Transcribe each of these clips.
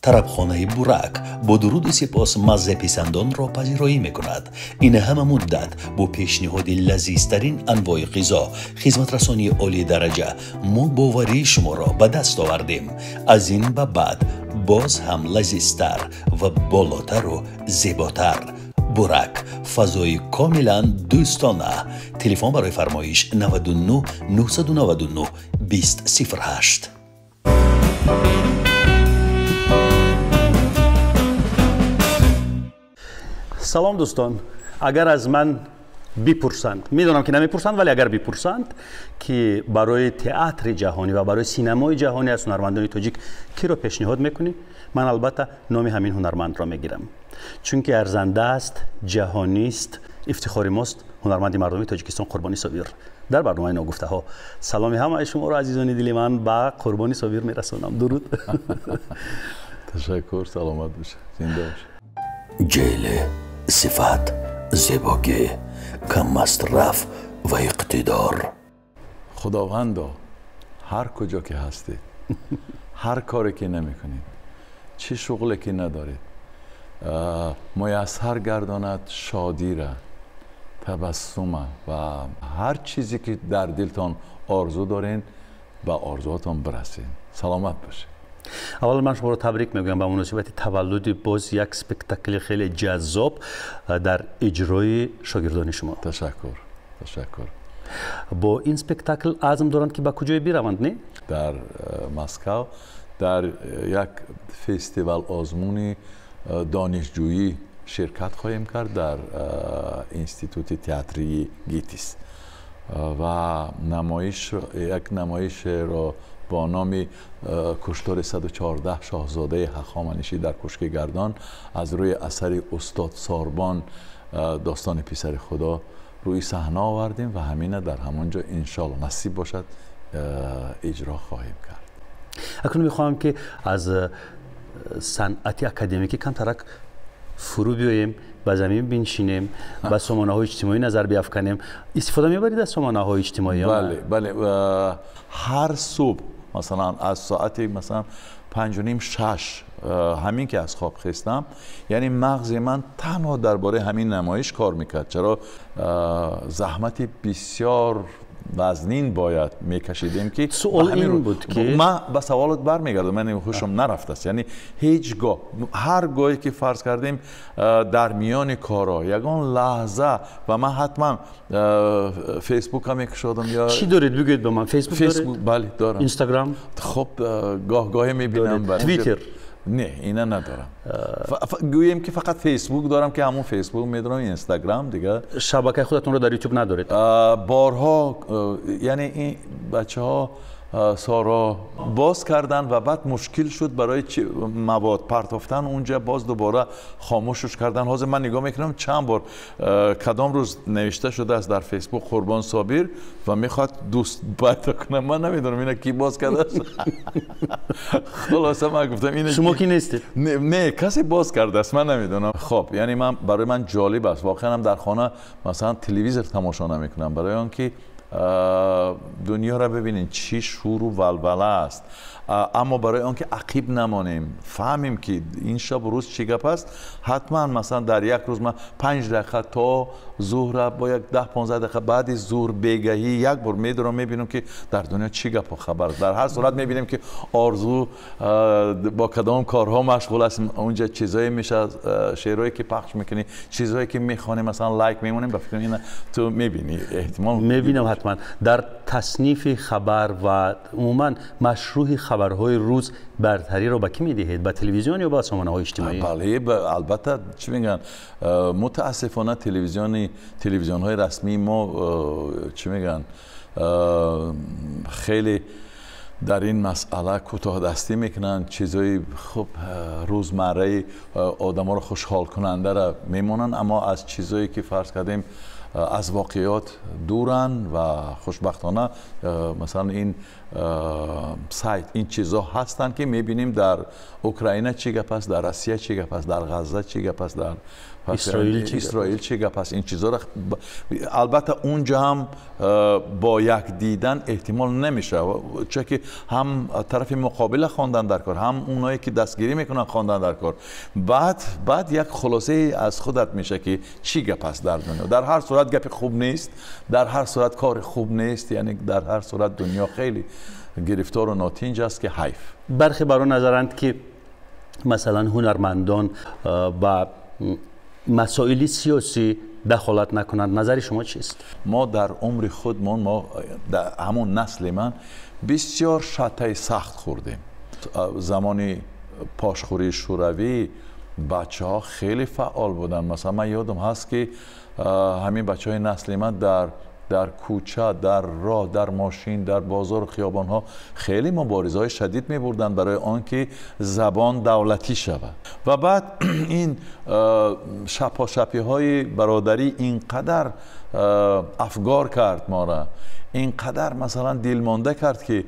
طربخانه بورک با درود سپاس مزه پسندان را پذیرایی میکند. این همه مدت با پیشنهاد لذیذترین انواع غذا، خدمت رسانی عالی درجه، ما باوری شما را به دست آوردیم. از این به بعد باز هم لذیذتر و بالاتر و زیباتر. بورک، فضای کاملا دوستانه. تلفن برای فرمایش 99 999 2008. سلام دوستان، اگر از من بپرسند، میدونم که نمیپرسند، ولی اگر بپرسند که برای تئاتر جهانی و برای سینمای جهانی از هنرمندان تاجیک کی رو پیشنهاد میکنی، من البته نام همین هنرمند را میگیرم، چون که ارزنده است، جهانی است، افتخار ماست. هنرمند مردمی تاجیکستان قربانی صابر در برنامه ناگفته ها. سلامی همه شما را عزیزان دلی من به قربانی صابر میرسانم. درود. تشکر، سلامت باشه، زنده باشه. جیل، صفت، زیبایی، کم مصرف و اقتدار. خداوندا هر کجا که هستید، هر کاری که نمیکنید، چه شغلی که ندارید، میسر گرداند شادی را، تبسم و هر چیزی که در دلتان آرزو دارین به آرزوهاتون برسین. سلامت باشید. اول من شما رو تبریک میگم به مناسبت تولد باز یک اسپکتاکل خیلی جذاب در اجرای شاگردان شما. تشکر. با این اسپکتاکل عزم دارند که به کجای بروند نه؟ در مسکو در یک فستیوال آزمونی دانشجویی شرکت خواهیم کرد در انستیتوت تئاتری گیتیس و یک نمایش را با نام کشتار 114 شاهزاده هخامنشی در کوشک گردان از روی اثر استاد ساربان داستان پسر خدا روی صحنه آوردیم و همینه در همونجا انشالله نصیب باشد اجرا خواهیم کرد. اکنون میخواهم که از صنعت اکادمیکی کم ترک فرو بیاییم، به زمین بنشینیم، به سامانه های اجتماعی نظر بیافکنیم. استفاده میبرید از سامانه های اجتماعی؟ بله. هر صبح مثلا از ساعت مثلا 5:30-6 همین که از خواب خستم، یعنی مغز من تنها درباره همین نمایش کار میکرد. چرا زحمت بسیار وزنین باید میکشیدیم که سوال این بود که من به سوالت برمیگردم، من خوشم نرفته است. یعنی هیچگاه، هر گاهی که فرض کردیم در میان کارا یگان لحظه و من حتما فیسبوک هم میکشیدم. یا چی دارید بگید به من؟ فیسبوک دارید؟ بله دارم. اینستاگرام؟ خب گاهی میبینم. توییتر؟ نه اینا ندارم. گوییم که فقط فیسبوک دارم که همون فیسبوک میدونم. اینستاگرام دیگه. شبکه خودتون رو در یوتیوب ندارید؟ بارها، یعنی این بچه ها سارا باز کردن و بعد مشکل شد برای مواد پرتافتن اونجا، باز دوباره خاموشش کردن. حاضر من نگاه میکنم چند بار کدام روز نوشته شده است در فیسبوک قربان صابر و میخواد دوست پیدا کنه. من نمیدونم اینا کی باز کرده است. خلاصه من گفتم این شما کی نیستید؟ نه کسی باز کرده است، من نمیدونم. خب یعنی برای من جالب است واقعا. هم در خانه مثلا تلویزیون تماشا نمیکنم برای آنکه دنیا را ببینین چی شور و ولوله است، اما برای آنکه عقیب نمانیم، فهمیم که این شب و روز چی گپ است، حتما مثلا در یک روز من 5 دقیقه تا ظهر با یک 10-15 دقیقه بعد ظهر بگهی یک بار میدارم میبینم که در دنیا چی گپ و خبر. در هر صورت میبینیم که آرزو با کدام کارها مشغول است. اونجا چیزایی میشه، شعرهایی که پخش میکنی، چیزهایی که میخوانیم مثلا لایک میمونیم. به فکر اینا تو میبینی، احتمال میبینم حتما. در تصنیف خبر و عموما مشروع خبرهای روز برتری رو به کی میدهید؟ به تلویزیون یا به سامانه‌های اجتماعی؟ بله البته چی میگن، متاسفانه تلویزیون‌های رسمی ما چی میگن خیلی در این مسئله کوتاه دستی میکنن. چیزای خب روزمره آدما رو خوشحال کننده را میمونن، اما از چیزایی که فرض کردیم از واقعیات دورن و خوشبختانه مثلا این سایت این چیزها هستن که میبینیم در اوکراین چی گپ است، در روسیه چی گپ است، در غزه چی گپ است، در اسرائیل چی گپ است. این چیزها البته اونجا هم با یک دیدن احتمال نمیشه، چون که هم طرف مقابل خواندن در کار، هم اونایی که دستگیری میکنن خواندن در کار. بعد یک خلاصه از خودت میشه که چی گپ است در دنیا. در هر صورت گپ خوب نیست، در هر صورت کار خوب نیست، یعنی در هر صورت دنیا خیلی گرفتار و ناتنج است که حیف. برخی برای نظرند که مثلا هنرمندان با مسائل سیاسی دخالت نکنند. نظر شما چیست؟ ما در عمر خودمون، ما در همون نسل من بسیار شتای سخت خوردیم. زمانی پاشخوری شوروی بچه ها خیلی فعال بودن. مثلا من یادم هست که همین بچه های نسل من در کوچه، در راه، در ماشین، در بازار و خیابان ها خیلی مبارزه های شدید می بردن برای آنکه زبان دولتی شود. و بعد این شپاشپی های برادری اینقدر افگار کرد ما را، اینقدر مثلا دلمانده کرد که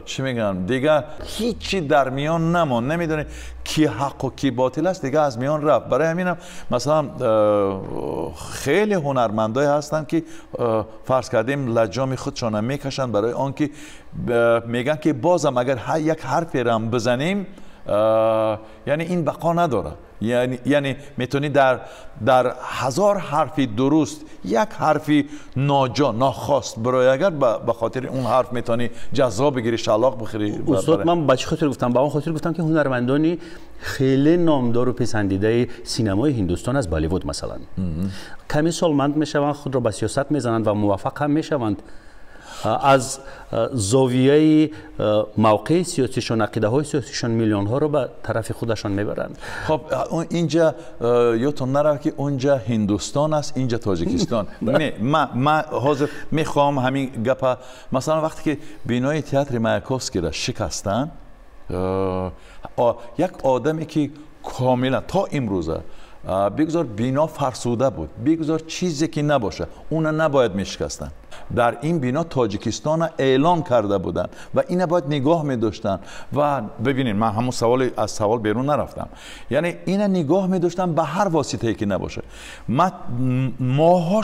چی میگن دیگه هیچی در میان نماند، نمیدونی کی حق و کی باطل است، دیگه از میان رفت. برای همینم مثلا خیلی هنرمندای هستن که فرض کردیم لجام خودشان هم میکشن برای آنکه میگن که بازم اگر یک حرفی را بزنیم یعنی این بقا نداره. یعنی میتونی در هزار حرفی درست یک حرفی ناخواست برای اگر به خاطر اون حرف میتونی جزا بگیری، شلاق بخوری. استاد من بچه خاطر گفتم، با اون خاطر گفتم که هنرمندانی خیلی نامدار و پسندیده سینمای هندوستان از بالیوود مثلا کمی سالمند میشوند، خود را به سیاست میزنند و موفق هم میشوند. از زاویه موقع سیاسیشون، عقیده های سیاسیشون میلیون ها رو به طرف خودشان میبرند. خب اینجا یادتون نره که اونجا هندوستان است، اینجا تاجیکستان. من حاضر میخوام همین گپا، مثلا وقتی که بینای تئاتر مایاکوفسکی را شکستن، یک آدمی که کاملا تا امروزه بگذار بینا فرسوده بود، بگذار چیزی که نباشه، اون نباید میشکستن. در این بینا تاجیکستان اعلان کرده بودن و این باید نگاه می داشتن. و ببینید من همون از سوال بیرون نرفتم، یعنی این نگاه می داشتن به هر واسطه‌ای که نباشه. من ماها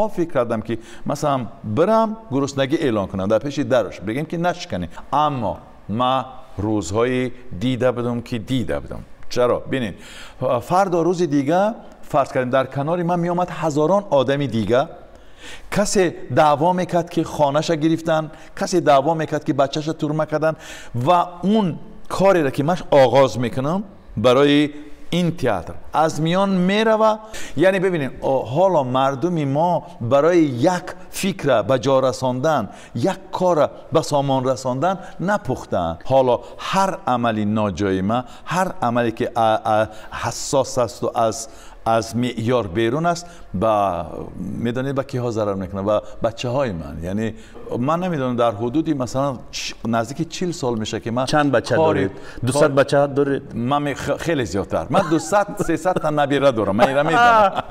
فکر کردم که مثلا برم گرسنگی اعلان کنم در پیش درش بگیم که نشکنی، اما من روزهای دیده بودم. چرا؟ ببینید فردا روز دیگه فرض کردیم در کنار من می آمد هزاران آدمی دیگه، کسی دعوا میکرد که خانه‌ش گرفتن، کسی دعوا میکرد که بچه‌ش ترمه کردن و اون کاری را که من آغاز میکنم برای این تئاتر از میان میروه. یعنی ببینید حالا مردمی ما برای یک فکر به جا رساندن، یک کار به سامان رساندن نپختن. حالا هر عملی ناجایمه، هر عملی که حساس است و از معیار بیرون است، میدونید به کیها ضرر میکنه؟ و بچه های من. یعنی من نمیدونم در حدودی مثلا نزدیک 40 سال میشه که من چند بچه دارید؟ 200 بچه دارید؟ من خیلی زیادتر، من 200-300 تا نبیره دارم، من اینا میدونم.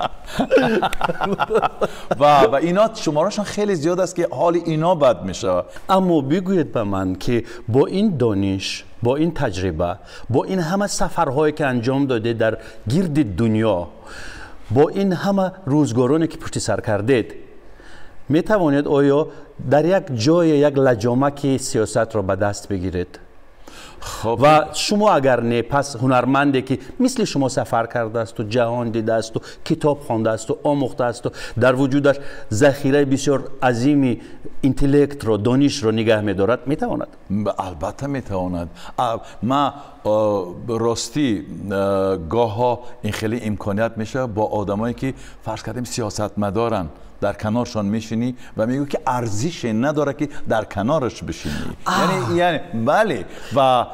و اینا شمارشون خیلی زیاد است که حال اینا بد میشه. اما بگویید به من که با این دانش، با این تجربه، با این همه سفرهایی که انجام داده در گرد دنیا، با این همه روزگارانی که پشت سر کردید، می توانید آیا در یک جای یک لجامک سیاست را به دست بگیرید؟ خب. و شما اگر نه، پس هنرمندی که مثل شما سفر کرده است و جهان دیده است و کتاب خوانده است و آموخته است و در وجودش ذخیره بسیار عظیمی اینتלקت رو، دانش رو نگه می‌دارد، میتواند؟ البته میتواند. ما راستی گاها این خیلی امکانیت میشه با آدمایی که فرض کردیم سیاستمدارن، در کنارشان میشینی و میگو که ارزش نداره که در کنارش بشینی. یعنی بله. و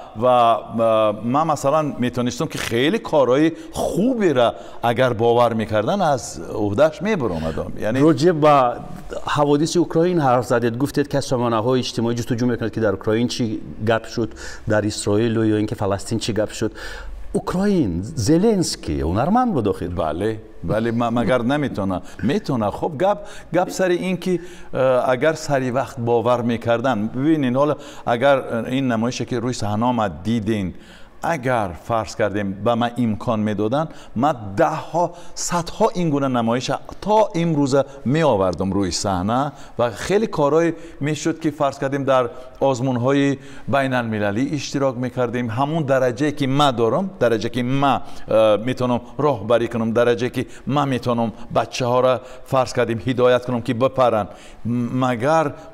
من مثلا میتونستم که خیلی کارهای خوبی را اگر باور میکردن از عهدهش میبرامدم. یعنی راجع به حوادث اوکراین حرف زدید، گفتید که سامانه‌های اجتماعی جستجو میکنند که در اوکراین چی گپ شد، در اسرائیل و یا اینکه فلسطین چی گپ شد. اوکراین زلنسکی هنرمند بود آخر. بله مگر میتونه. خب گپ سر این که اگر سری وقت باور میکردن. ببینین حالا اگر این نمایشی که روی صحنه آمد دیدین، اگر فرض کردیم به من امکان میدادن، من دهها صدها این گونه نمایش تا امروز می آوردم روی صحنه و خیلی کارهای میشد که فرض کردیم در آزمونهای بین المللی اشتراک میکردیم. همون درجه که من دارم، درجه که من میتونم راهبری کنم، درجه که من میتونم بچه ها را فرض کردیم هدایت کنم که بپرن،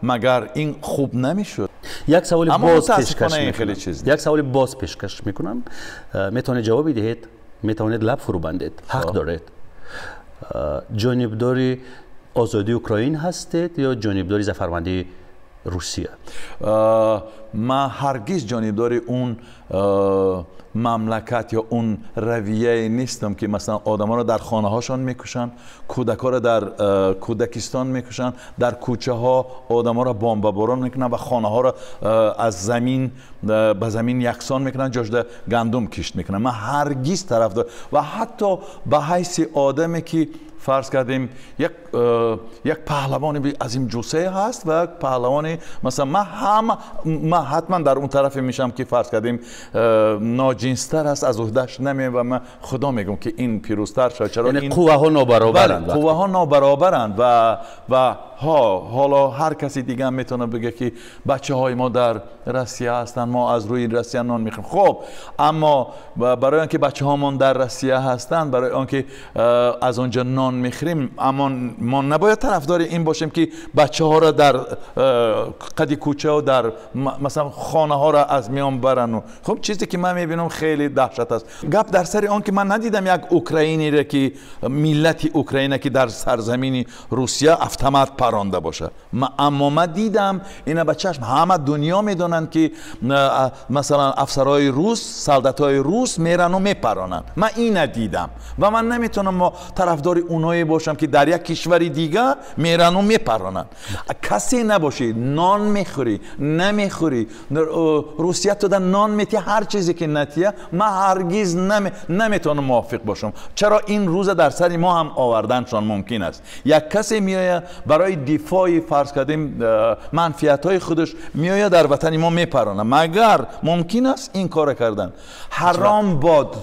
مگر این خوب نمیشد. یک سوال باز پیشکش خیلی میکنم، میتونه جوابی دهید، میتونید لب فرو بندید، حق دارید. جانبداری آزادی اوکراین هستید یا جانبداری ظفرمندی روسیه؟ من هرگز جانبدار اون مملکت یا اون رویه نیستم که مثلا آدما رو در خانه هاشون میکشن، کودکا رو در کودکستان میکشن، در کوچه ها آدما رو بمباران میکنن و خانه ها رو از زمین به زمین یکسان میکنن، جاش گندم کشت میکنن. من هرگز طرفدار و حتی به حیث آدمی که فرض کردیم یک پهلوان عظیم جوسه هست و پهلوان مثلا من حتما در اون طرف میشم که فرض کردیم ناجنستر است، از عهدهش نمی و من خدا میگم که این پیروزتر شد. چرا یعنی قوه ها نابرابرند؟ قوه ها نابرابرند و حالا هر کسی دیگه هم میتونه بگه که بچه های ما در روسیه هستن، ما از روی روسیه نان میخوریم. خب اما برای اینکه بچه هامون در روسیه هستن، برای اینکه از اونجا نان میخوریم، اما ما نباید طرفدار این باشیم که بچه ها را در قدی کوچه و در مثلا خانه ها را از میان برن. خب چیزی که من میبینم خیلی دهشت است. گپ در سر آن که من ندیدم یک اوکراینی را که ملت اوکراینه که در سرزمین روسیه автомат پرانده باشه، اما من دیدم اینا به چشم همه دنیا میدونن که مثلا افسرهای روس، سلطاتهای روس میرن و میپرانن. من این دیدم و من نمیتونم ما طرفدار اونایی باشم که در یک کشوری دیگه میرن و میپرانن. کسی نباشی نان میخوری نمیخوری، روسیه تو در نان میتی، هر چیزی که نتیه، من هرگز نمیتونم موافق باشم. چرا این روز در سر ما هم آوردنشان ممکن است. یک کسی میآید برای دفاع فرض کردیم منفعت های خودش میآید در وطن ما میپرانه، مگر ممکن است این کار کردن؟ حرام باد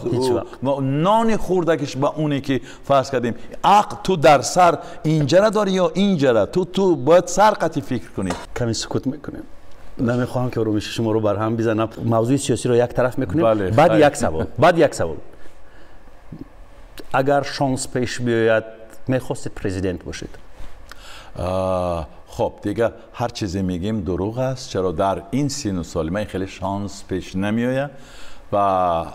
نان خوردگش به اونی که فرض کردیم عقل تو در سر اینجا داری یا اینجا، تو باید سر قطعی فکر کنی. کمی سکوت میکنیم، نمیخوام که رومیش شما رو برهم بزنم، موضوع سیاسی رو یک طرف میکنیم. بله. بعد یک سوال اگر شانس پیش بیاید میخواستید پرزیدنت باشید؟ خب دیگه هر چیزی میگیم دروغ است. چرا در این سن و سال من خیلی شانس پیش نمیآید و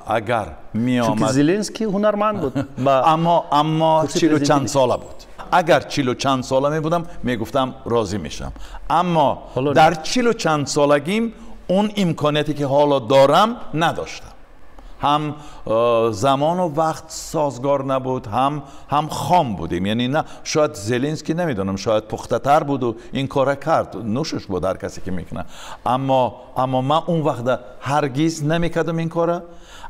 اگر میآمد، چون زلنسکی هنرمند بود اما 40 چند ساله بود. اگر 40 چند ساله می بودم میگفتم راضی میشم، اما در 40 چند سالگیم اون امکاناتی که حالا دارم نداشتم. هم زمان و وقت سازگار نبود، هم خام بودیم. یعنی نه شاید زلنسکی نمیدونم شاید پخته تر بود و این کار کرد، نوشش بود هر کسی که میکنه، اما من اون وقت هرگز نمیکردم این کاره.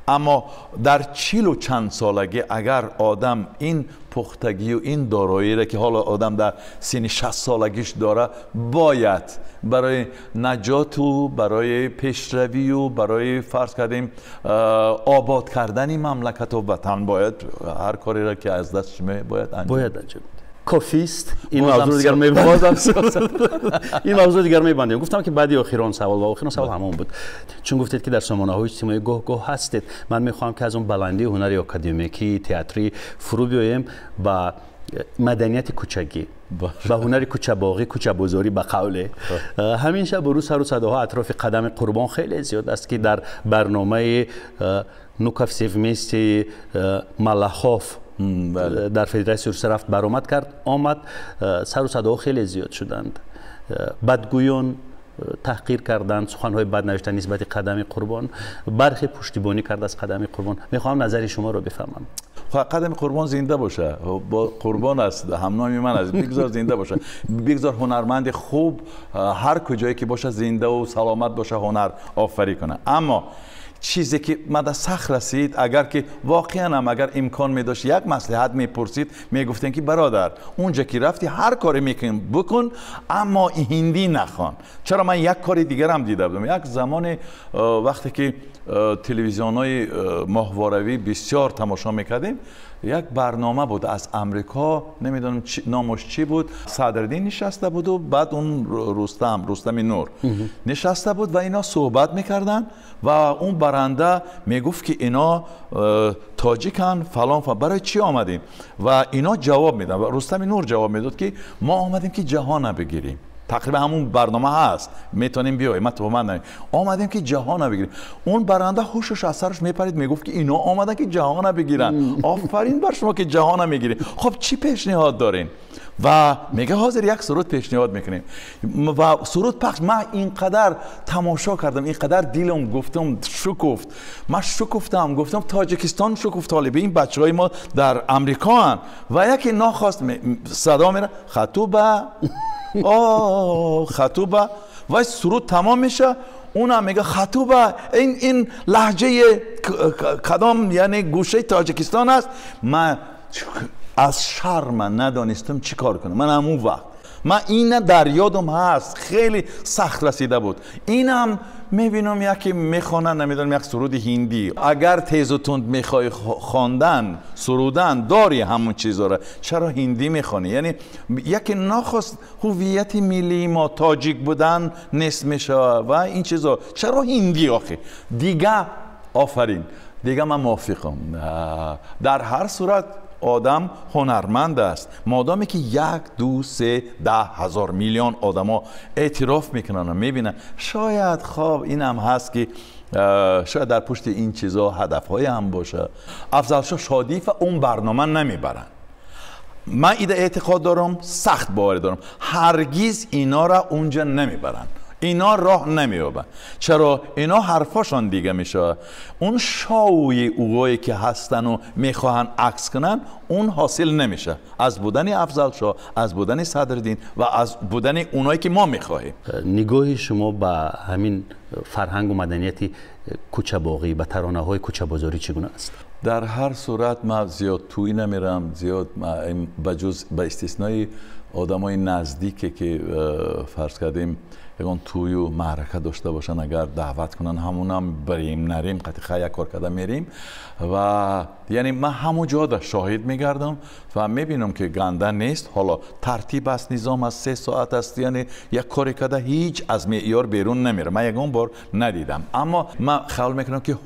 اما در 40 چند سالگی اگر آدم این پختگی و این دارایی را که حالا آدم در سن 60 سالگیش داره، باید برای نجات و برای پیشروی و برای فرض کردیم آباد کردن مملکت و وطن باید هر کاری را که از دستش باید انجام کافیست. این موضوع دیگر میبندیم. این موضوع دیگر میبندیم. گفتم که بعدی آخرین سوال و آخرین سوال همون بود، چون گفتید که در سامانه‌های اجتماعی گاه هستید. من میخوام که از اون بلندی هنری اکادمیکی تئاتری فرو بیایم با مدنیت کوچگی، با هنر کوچه باغی، کوچه بازاری. به قول همین شب روز سر و صداها اطراف قدم قربان خیلی زیاد است که در برنامه نوکاف سیومیستی ملاخوف در فدراسیون روسیه رفت برآمد کرد، آمد، سر و صداها خیلی زیاد شدند. بدگویان تحقیر کردند، سخنهای بد نوشتن نسبت قدم قربان، برخی پشتیبانی کرد از قدم قربان. میخوام نظر شما رو بفهمم. قدم قربان زنده باشه، با قربان است، همنامی من است، بگذار زنده باشه، بگذار هنرمند خوب هر کجایی که باشه زنده و سلامت باشه، هنر آفری کنه. اما چیزی که مد سخت رسید، اگر که واقعا هم اگر امکان می داشت یک مصلحت میپرسید، میگفتن که برادر اونجا که رفتی هر کاری میکنی بکن، اما هندی نخوان. چرا من یک کاری دیگر هم دیده بودم. یک زمان وقتی که تلویزیون‌های ماهواره‌ای بسیار تماشا میکردیم، یک برنامه بود از امریکا، نمیدونم نامش چی بود، صدرالدین نشسته بود و بعد اون رستم نور نشسته بود و اینا صحبت میکردن و اون برنده میگفت که اینا تاجیکن فلان برای چی آمدین و اینا جواب میدن و رستم نور جواب میداد که ما آمدیم که جهان بگیریم. تقریبا همون برنامه هست، میتونیم بیایم، ما تو من آمدیم که جهان بگیریم. اون برنده هوشش از سرش میپرید، میگفت که اینا آمدن که جهان بگیرن. آفرین بر شما که جهان میگیرین. خب چی پیشنهاد دارین؟ و میگه حاضر یک سرود پیشنهاد میکنیم و سرود پخش. من اینقدر تماشا کردم، اینقدر دیلم گفتم شکفت، من شکفتم، گفتم تاجیکستان شکفت، طالبه این بچهای ما در امریکا هن. و یکی ناخواست صدا میره خطوبه خطوبه و سرود تمام میشه، اونم میگه خطوبه این لهجه کدام یعنی گوشه تاجیکستان است. من از شرم ندانستم چی کار کنم. من همون وقت این در یادم هست، خیلی سخت رسیده بود. اینم میبینم یکی میخوانن، نمیدونم یک سرود هندی، اگر تیز و تند میخوای خواندن سرودن داری همون چیزا را، چرا هندی میخوانی؟ یعنی یکی ناخواست هویت ملی ما تاجیک بودن نصف میشه و این چیزا، چرا هندی آخه دیگه؟ آفرین دیگه من موافقم. در هر صورت آدم هنرمند است، مادامی که 1 2 3 10 هزار میلیون آدما اعتراف میکنن میبینن. شاید خواب این هم هست که شاید در پشت این چیزا هدفهای هم باشه. افضل شاه شادیف اون برنامه نمیبرن. من ایده اعتقاد دارم، سخت باور دارم، هرگز اینا را اونجا نمیبرن، اینا راه نمیابن. چرا؟ اینا حرفاشان دیگه میشه. اون شاوی اوهایی که هستن و میخواهن عکس کنن اون حاصل نمیشه از بودن افضل شاه، از بودن صدرالدین و از بودن اونایی که ما میخواهیم. نگاه شما به همین فرهنگ و مدنیتی کوچه باغی، به ترانه های کوچه بازاری چگونه است؟ در هر صورت من زیاد توی نمیرم، زیاد بجز به استثنای آدمای نزدیکی که فرض کردیم یکان توی و معرکه داشته باشن، اگر دعوت کنن همونم بریم نریم، قطعا یک کار کرده میریم و یعنی من همون جا در شاهد میگردم و میبینم که گنده نیست. حالا ترتیب است، نظام از 3 ساعت است، یعنی یک کاری کرده هیچ از معیار بیرون نمیره. من یکان بار ندیدم، اما من خیال میکنم که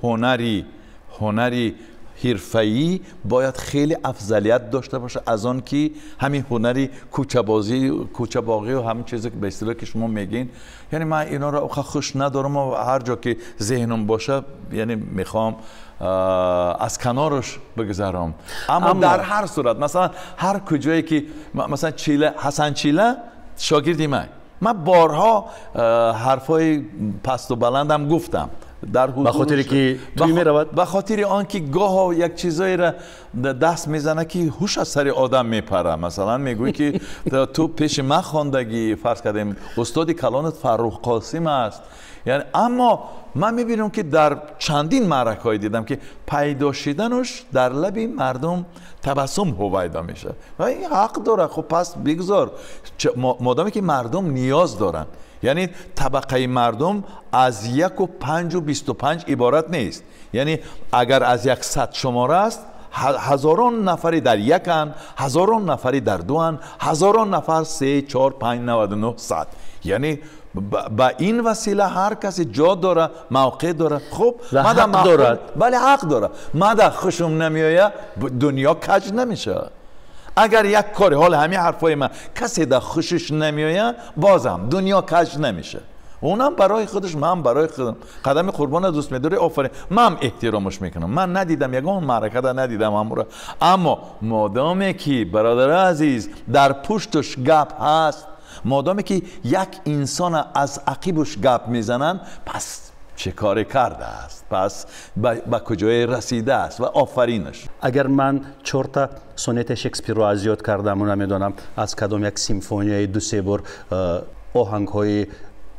هنری حرفه‌ای باید خیلی افضلیت داشته باشه از آن که همین هنری کوچه باغی و همین چیزی که به اصطلاح که شما میگین. یعنی من اینا رو خوش ندارم و هر جا که ذهنم باشه یعنی میخوام از کنارش بگذارم. اما در هر صورت مثلا هر کجایی که مثلا حسن چیله شاگردی من بارها حرفای پست و بلندم گفتم در حضورش، به خاطر که توی میرود، به خاطر آنکه گاه یک چیزایی را دست میزنه که هوش از سر آدم میپره. مثلا میگوی که تو پیش من خواندگی، فرض کردیم استاد کلانت فرخ قاسم است، یعنی اما من میبینم که در چندین معرکه‌ای دیدم که پیدا شدنش در لب مردم تبسم هویدا میشه و این حق داره. خب پس بگذار، مادامی که مردم نیاز دارن، یعنی طبقه مردم از 1 و 5 و 25 عبارت نیست. یعنی اگر از 100 شماره است، هزاران نفری در 1، هزاران نفری در 2، هزاران نفر 3 4 5 99 100. یعنی با این وسیله هر کسی جا داره، موقع داره. خب حق داره، بله حق داره. ماده خوشم نمیآید دنیا کج نمیشه. اگر یک کاری، حال همین حرفای من کسی در خوشش نمیآید بازم دنیا کج نمیشه. اونم برای خودش، من برای خودم. قدم قربان دوست می‌داری، آفرین، من احترامش میکنم. من ندیدم، یگان معرکه را ندیدم امورا، اما مادامی که برادر عزیز در پشتش گپ هست، مادامی که یک انسان از عقیبش گپ میزنن، پس چه کاری کرده است، پس به کجای رسیده است و آفرینش. اگر من 4 تا سونت شکسپیر رو از یاد کردم و نمیدونم از کدام یک سیمفونیای 2-3 بار آهنگ های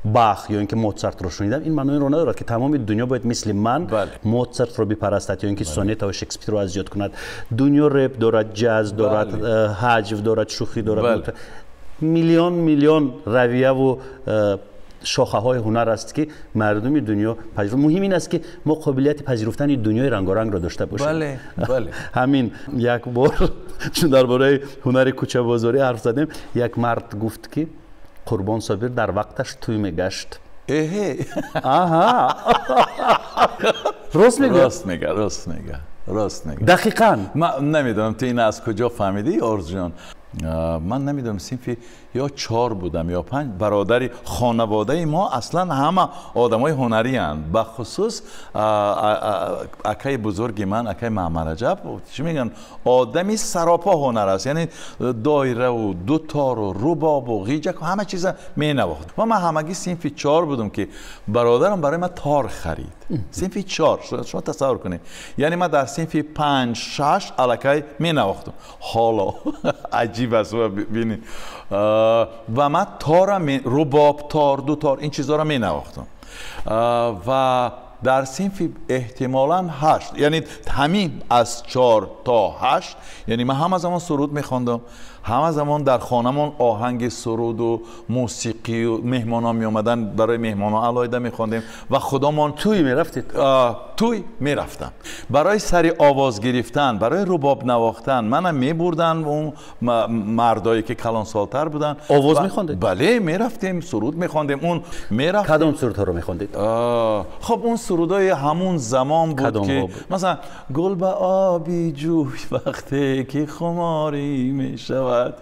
باخ یا اینکه موزارت رو شنیدم این معنی رو ندارد که تمام دنیا باید مثل من بله. موزارت رو بپرستد یا اینکه سونت و شکسپیر رو اذیت کند. دنیا رپ دارد، جاز دارد، هجو دارد، شوخی دارد. میلیون رویه و شاخه های هنر است که مردم دنیا پذیرفته. مهم این است که ما قابلیت پذیرفتن دنیای رنگارنگ را داشته باشیم. بله بله. همین یک بار چون درباره هنر کوچه بازاری حرف زدیم، یک مرد گفت که قربان صابر در وقتش توی میگشت. آها راست میگه. راست میگه. دقیقاً. من نمیدونم تو این از کجا فهمیدی آرزو جان. من نمیدونم صنفی یا 4 بودم یا 5 برادری. خانواده ما اصلا همه آدمای هنری اند، به خصوص اکای بزرگ من، اکای محمد رجب، چی میگن، آدمی سراپا هنر است. یعنی دایره و دوتار و رباب و غیجک و همه چیزا مینواخت. و من همگی صنفی 4 بودم که برادرم برای من تار خرید. صنفی 4 شما تصور کنید. یعنی من در صنفی 5 6 الکای مینواختم. حالا عجیب است ببینید. و من رباب، تار، دوتار این چیزها را می نواختم. و در صنفی احتمالاً 8، یعنی همین از 4 تا 8، یعنی من همه زمان سرود می خواندم. همه زمان در خانمون آهنگ سرود و موسیقی و مهمانا می آمدن، برای مهمانا علایده می خواندیم و خودمون توی می رفتید؟ توی می رفتم برای سری آواز گرفتن، برای رباب نواختن. منم می بردن اون مردایی که کلان سالتر بودن. آواز می خواندید؟ بله می رفتیم سرود می خواندیم. اون می رفتیم. کدام سرودها رو می خواندید؟ خب اون سرودای همون زمان بود که مثلا گل به آبی جوی وقتی که خماری می شود،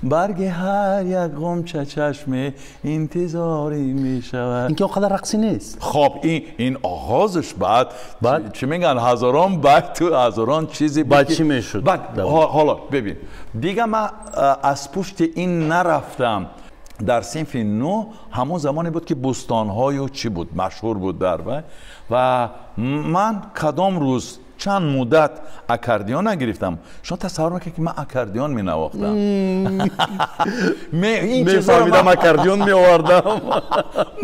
برگ هر یک غنچه چشم انتظاری می شود. این که اونقدر رقصی نیست. خب این آغازش بعد چی میگن، هزاران بیت تو هزاران چیزی بعد چی میشد؟ حالا ببین دیگه من از پشت این نرفتم. در صنف 9 همون زمانی بود که بستان‌های و چی بود مشهور بود در و من کدام روز چند مدت اکاردیون نگرفتم. شما تصور میکنید که من اکاردیون می نواختم. می فهمیدم اکاردیون می آوردم.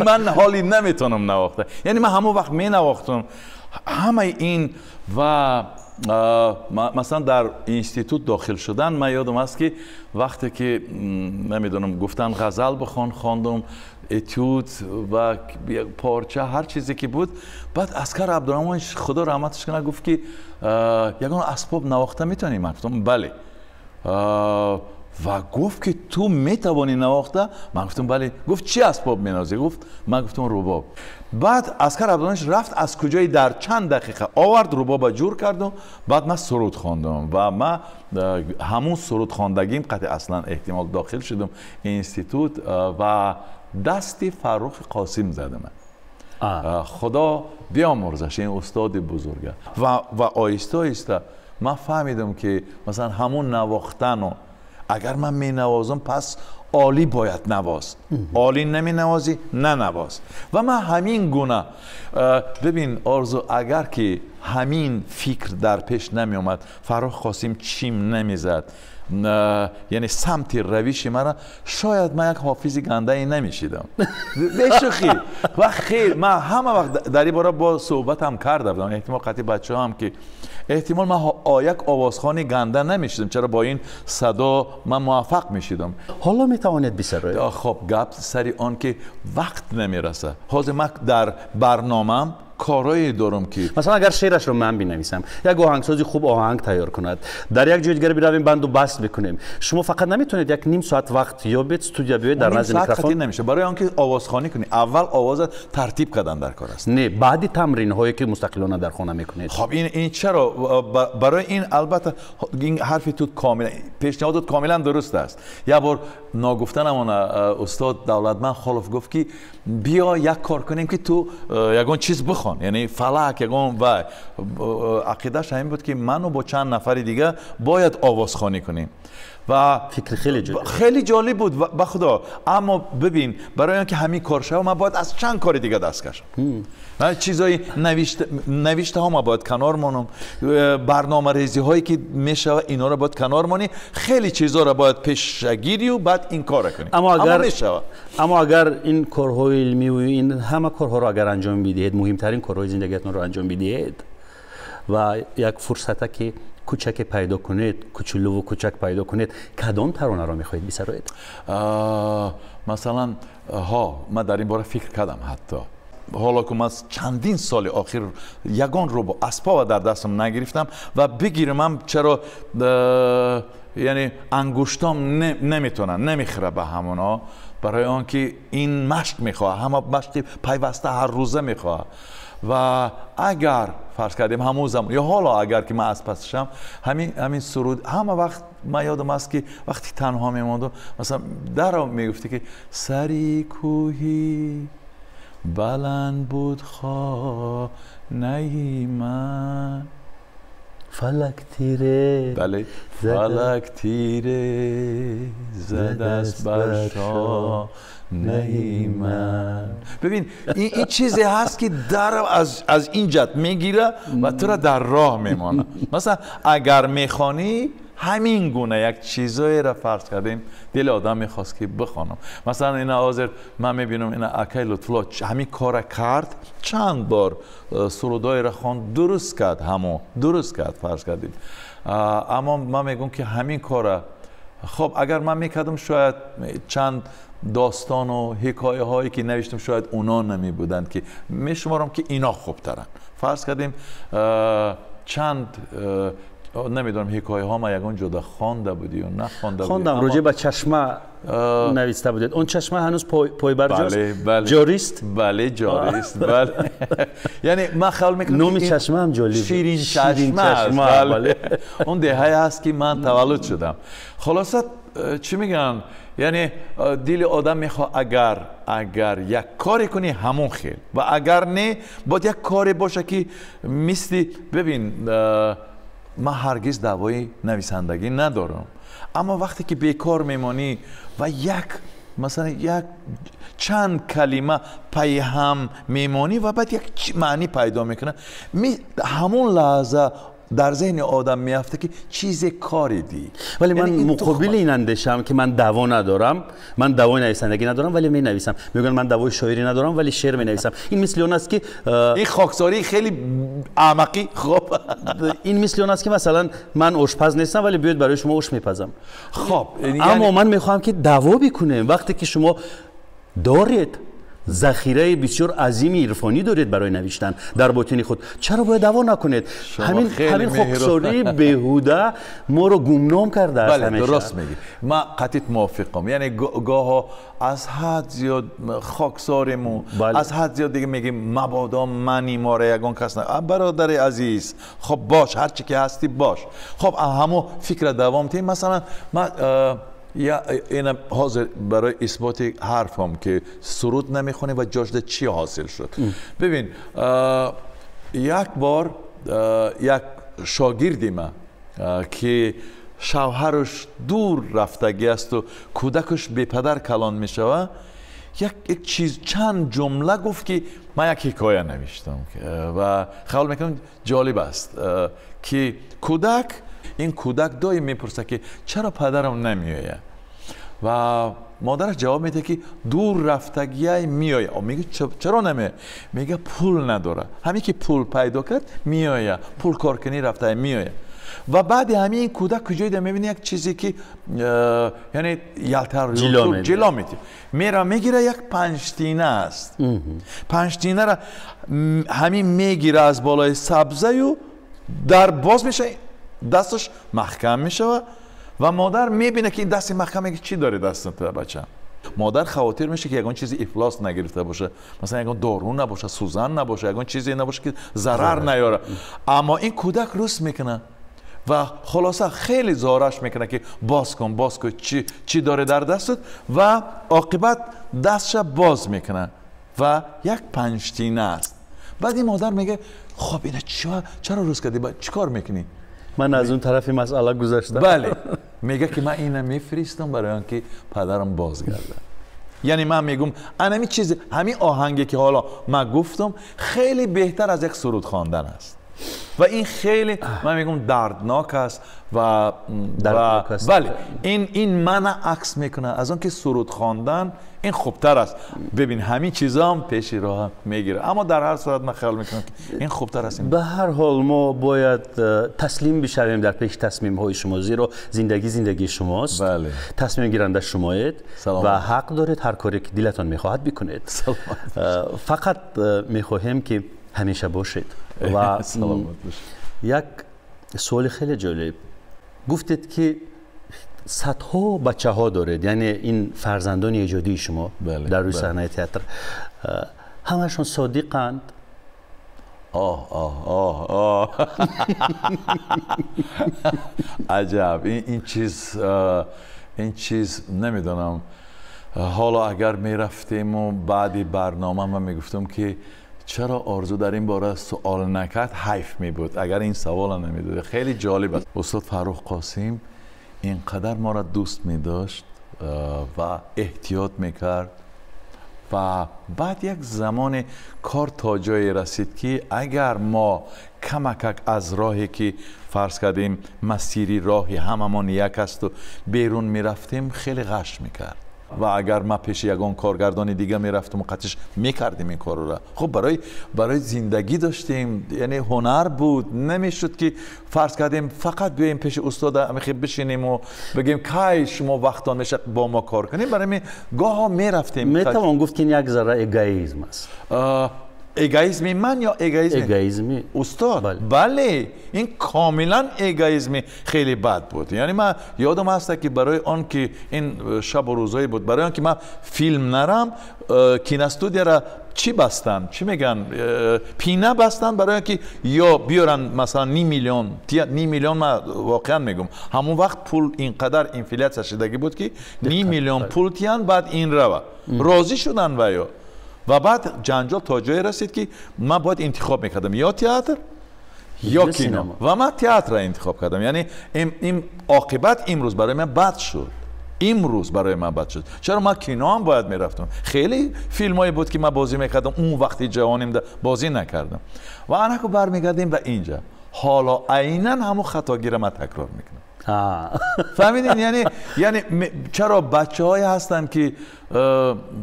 من حالی نمیتونم نواختم. یعنی من همون وقت می نواختم همه این. و مثلا در اینستیتوت داخل شدن من یادم است که وقتی که نمیدونم گفتن غزل بخوان، خواندم اتیود و پارچه هر چیزی که بود. بعد اسکر عبدالرحمن خدا رحمتش کنه گفت که یگان اسباب نواخته میتونی؟ من گفتم بله. و گفت که تو میتوانی نواخته؟ من گفتم بله. گفت چی اسباب مینوازی؟ گفت من گفتم رباب. بعد اسکر عبدالرحمن رفت از کجایی در چند دقیقه آورد رباب جور کردم. بعد من سرود خواندم و من همون سرود خواندگیم قطع اصلا احتمال داخل شدم اینستیتوت و دستی فرخ قاسم زدم. خدا بیامرزش، این استاد بزرگه. و آیسته آیسته من فهمیدم که مثلا همون نواختن و اگر من می نوازم پس عالی باید نواز. عالی نمی نوازی نه نواز. و من همین گونه ببین آرزو، اگر که همین فکر در پیش نمی اومد، فرخ قاسم چیم نمی زد، یعنی سمت رویش مرا، شاید من یک حافظ گنده ای نمیشیدم. بشوخی و خیر من همه وقت در این باره با صحبت هم کرده بودم. احتمال قطعی بچه هم که احتمال من یک آوازخوانی گنده نمیشیدم، چرا با این صدا من موفق میشیدم. حالا میتوانید بسرایید. خب گپ سری آن که وقت نمیرسه. حاضر من در برنامه‌ام کارایی دارم که مثلا اگر شعرش رو من بنویسم، یک آهنگسازی خوب آهنگ تیار کند، در یک جای دیگر برویم بند و بست بکنیم، شما فقط نمیتونید یک نیم ساعت وقت یا بیت استودیو بیاید در نزد میکروفون؟ نمیشه. برای آنکه آوازخوانی کنی اول آوازت ترتیب کردن در کار است. نه، بعد تمرین هایی که مستقلانه در خانه میکنید. خب این چرا؟ برای این البته این حرفی تو کاملا پیشنهادت کاملا درست است. یک بار ناگفتنمون استاد دولتمند خالف گفت که بیا یک کار کنیم که تو یگان چیز بخوان، یعنی فلک یگان. و عقیدهش همین بود که منو با چند نفر دیگه باید آوازخوانی کنیم. و فکر خیلی جالب خیلی جالب بود به خدا. اما ببین برای اینکه همین کار شد من باید از چند کار دیگه دست کشم. من چیزای نوشته ها ما باید کنار مونم، برنامه ریزی هایی که میشه اینا رو باید کنار مونی، خیلی چیزا رو باید پیش گیری و بعد این کار کنی. اما اگر این کارهای علمی و این همه کارها رو اگر انجام بدهید، مهمترین کارهای زندگیتون رو انجام بدهید و یک فرصت که کوچک پیدا کنید، کوچولو و کوچک پیدا کنید، کدام ترانه رو میخواهید بسرایید؟ مثلا من در این باره فکر کردم. حتی حالا که من چندین سال آخر یگان رو با اسباب در دستم نگرفتم و بگیرم چرا یعنی انگشتام نمیخوره به همونا، برای آنکه این مشق میخواه، همه مشق پیوسته هر روزه میخواه. و اگر فرض کردیم همون زمان یا حالا اگر که من از پسشم همین سرود همه وقت من یادم است که وقتی تنها میموندم مثلا درم میگفتی که سری کوهی بلند بود خانه من، فلک تیره بله فلک تیره زد از بر شانه من. ببین این چیزی هست که در از این جهت میگیره و تو را در راه میمانه. مثلا اگر میخوانی همین گونه یک چیزایی را فرض کردیم دل آدم میخواست که بخوانم. مثلا این حاضر من میبینم این اکای لطفلا همین کار کرد، چند بار سرودای را خواند، درست کرد فرض کردیم. اما من میگم که همین کار خب اگر من میکردم شاید چند داستان و حکایه هایی که نوشتم شاید اونا نمی بودند که میشمارم که اینا خوب ترن. فرض کردیم چند نمیدونم حکایه ها ما یگان جدا خوانده بودی یا نخوانده بودی؟ خواندم. راجع به چشمه نوشته بودید. اون چشمه هنوز پای برجاست؟ بله. جاریست؟ بله جاریست. بله. یعنی من خیال میکنم نام چشمه هم جالب، شیرین چشمه است. بله. اون دهه هست که من تولد شدم. خلاصت چی میگن؟ یعنی دل آدم میخواد اگر یک کاری کنی همون خیل و اگر نه باید یک کاری باشه که مثل ببین من هرگز دعوای نویسندگی ندارم، اما وقتی که بیکار میمانی و مثلا یک چند کلمه پای هم میمانی و بعد یک معنی پیدا میکنه، همون لحظه در ذهن آدم میافته که چیز کاری دی. ولی من مقابل این اندیشم که من دعوا ندارم، من دعوای نویسندگی ندارم ولی می نویسم. میگن من دعوای شاعری ندارم ولی شعر می نویسم. این مثل اون است که این خاکساری خیلی احمقی. خب این مثل اون است که مثلا من آشپز نیستم ولی بیاید برای شما آش میپزم. خب اما من میخوام که دعوا بکنیم. وقتی که شما دارید ذخیره بسیار عظیمی عرفانی دارید برای نوشتن در باطن خود، چرا باید دعوا نکنید؟ همین خاکساری بیهوده ما رو گمنام کرده است. بله درست میگی، من قطعا موافقم. یعنی گاه از حد زیاد خاکساریمو از حد زیاد دیگه میگیم مبادا منی ما را یگان کس نه. برادر عزیز خب باش، هر چی که هستی باش. خب همو فکر دوام تیم. مثلا من این حاضر برای اثبات حرفم که سرود نمیخونه و جاش چی حاصل شد. ببین یک بار یک شاگردی من که شوهرش دور رفتگی است و کودکش بی پدر کلان میشوه، یک چیز چند جمله گفت که من یک حکایه نوشتم و خیال میکنم جالب است که این کودک دایی میپرسه که چرا پدرم نمیآید و مادرش جواب میده که دور رفتگی میآید. میگه چرا نمیآید؟ میگه پول نداره، همین که پول پیدا کرد میآید، پول کار کنی رفته میآید. و بعد همین کودک کجایی میبینه یک چیزی که یعنی یلتر جلو میده، میره میگیره یک پنجتینه است. پنجتینه را همین میگیره از بالای سبزه و در باز میشه، دستش محکم میشه و مادر میبینه که این دست محکم، میگه چی داره دستت بچه؟ مادر خاطر میشه که یگان چیزی افلاس نگرفته باشه، مثلا یگان دارو نباشه، سوزن نباشه، یگان چیزی نباشه که ضرر نیاره. اما این کودک روست میکنه و خلاصه خیلی زارش میکنه که باز کن چی داره در دستت و عاقبت دستش باز میکنه و یک پنجتینه است. بعد این مادر میگه خب اینا چرا روز کردی؟ چی کار میکنی؟ من از اون طرف مسئله گذاشتم. بله میگه که من اینو میفرستم برای اینکه پدرم بازگرده. یعنی من میگم همین چیز، همین آهنگی که حالا من گفتم خیلی بهتر از یک سرود خواندن است و این خیلی من میگم دردناک است و بله این من عکس میکنه از اون که سرود خواندن این خوبتر است. ببین همین چیزا هم پیش راه میگیره، اما در هر صورت من خیال میکنم که این خوبتر است. به هر حال ما باید تسلیم بشویم در پیش تصمیم های شما، زیرا زندگی شماست. بله. تصمیم گیرنده شمایید و حق دارید هر کاری که دلتان میخواهد بکنید. فقط میخواهیم که همیشه باشید. و یک سوال خیلی جالب، گفتید که صدها بچه ها دارید، یعنی این فرزندان ایجادی شما در روی صحنه تئاتر، همشون صادقند؟ عجب. این چیز نمیدونم. حالا اگر میرفتیم و بعدی برنامه من میگفتم که چرا آرزو در این باره سوال نکرد، حیف می بود اگر این سوال نمیداد. خیلی جالب است. استاد فرخ قاسم اینقدر ما را دوست می داشت و احتیاط می کرد و بعد یک زمان کار تا جایی رسید که اگر ما کمک از راهی که فرض کردیم مسیری راهی هممون یک است و بیرون می رفتیم خیلی غش می کرد و اگر ما پیش یگان کارگردان دیگه می رفتم و قطعش می کردیم این کار را. خب برای زندگی داشتیم، یعنی هنر بود، نمیشد که فرض کردیم فقط بیایم پیش استاد بشینیم و بگیم که شما وقتان میشه با ما کار کنیم. برای می گاه ها می رفتیم. میتوان گفت که این یک ذره اگوئیسم است. اگوئیسمی من یا اگوئیسمی استاد؟ بله این کاملا اگوئیسمی خیلی بد بود. یعنی من یادم هست که برای آن که این شب و روزایی بود، برای آن که من فیلم نرم کیناستودیا را چی بستن، چی میگن، پینه بستن برای اینکه یا بیارن مثلا 5 میلیون من واقعا میگم همون وقت پول اینقدر انفلاسیون شدگی بود که 5 میلیون پول تیان بعد این روا راضی شدن و بعد جنجال تا جایی رسید که من باید انتخاب میکردم یا تئاتر یا کینو و من تئاتر را انتخاب کردم. یعنی این عاقبت امروز برای من بد شد. چرا من کینو هم باید میرفتم. خیلی فیلم هایی بود که من بازی میکردم اون وقتی جوانیم بازی نکردم و انکو برمیگردیم به اینجا حالا عیناً همون خطاگیر من تکرار میکنم. فهمیدین؟ یعنی چرا بچه های هستن که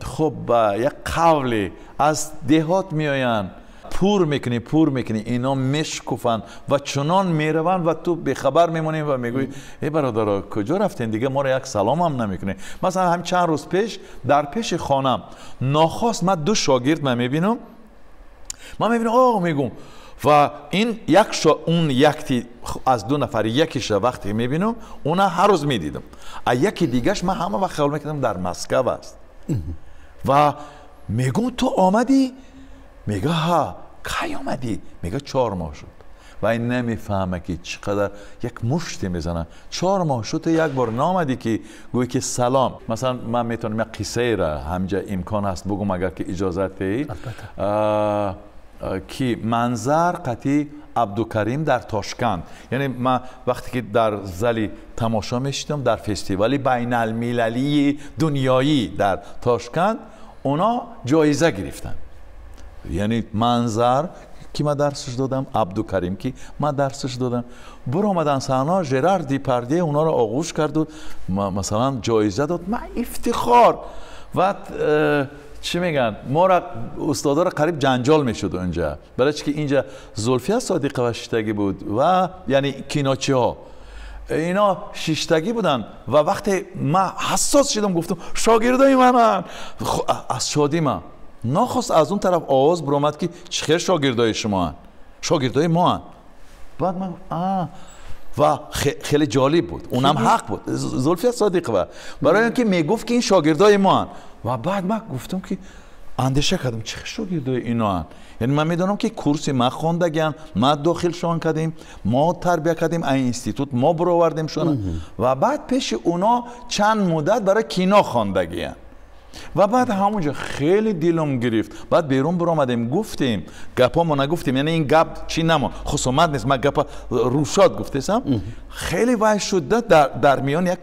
خب یک قولی از دهات میآین پور میکنی اینا مشکوفن و چنان میرون و تو بخبر میمونی و میگوی ای برادرها کجا رفتین دیگه ما را یک سلام هم نمیکنی. مثلا هم چند روز پیش در پیش خانم ناخواست من 2 شاگرد من میبینم میگم و این اون یکی از 2 نفر یکیش وقتی میبینم اونا هر روز میدیدم، یکی دیگهش من همه وقت خیال میکردم در مسکو است و میگم تو آمدی؟ میگه ها. کی آمدی؟ میگه 4 ماه شد و این نمیفهمه که چقدر یک مشتی میزنه. 4 ماه شد یک بار نامدی که گویی که سلام. مثلا من میتونم یک قصه را همجا امکان هست بگم اگر که اجازت ای که منظر قطعی عبدالکریم در تاشکند، یعنی من وقتی که در زلی تماشا میشتم در فستیوالی بین المللی دنیایی در تاشکند اونا جایزه گرفتن. یعنی منظر که من درسش دادم، عبدالکریم که من درسش دادم، برو آمدن صحنه ژرار دیپاردیه اونا رو آغوش کرد و مثلا جایزه داد. من افتخار و چی میگن ما را استادا را قریب جنجال میشد اونجا، برای که اینجا زلفیه صادقه و شیشتگی بود و یعنی کیناچی ها اینا شیشتگی بودن و وقتی من حساس شدم گفتم شاگردای منن، از شادی من ناخواست از اون طرف آواز برآمد که چه شاگردای شما هن؟ شاگردای ما هن. بعد من و خیلی جالب بود، اونم حق بود زلفیه صادقه و برای اینکه میگفت که این شاگردای ما هن و بعد من گفتم که اندیشه کردم چه شاگردای اینا هن. یعنی من میدونم که کورس ما خوندگن، ما داخل شون کردیم، ما تربیت کردیم، این اینستیتوت ما برآوردیم شون و بعد پیش اونا چند مدت برای کینا خواندگی هن. و بعد همونجا خیلی دلم گرفت. بعد بیرون برآمدیم گفتیم گپامو نگفتیم، یعنی این گپ چی نما خصومت نیست، من گپ روشاد گفتم. خیلی وای شد در میان یک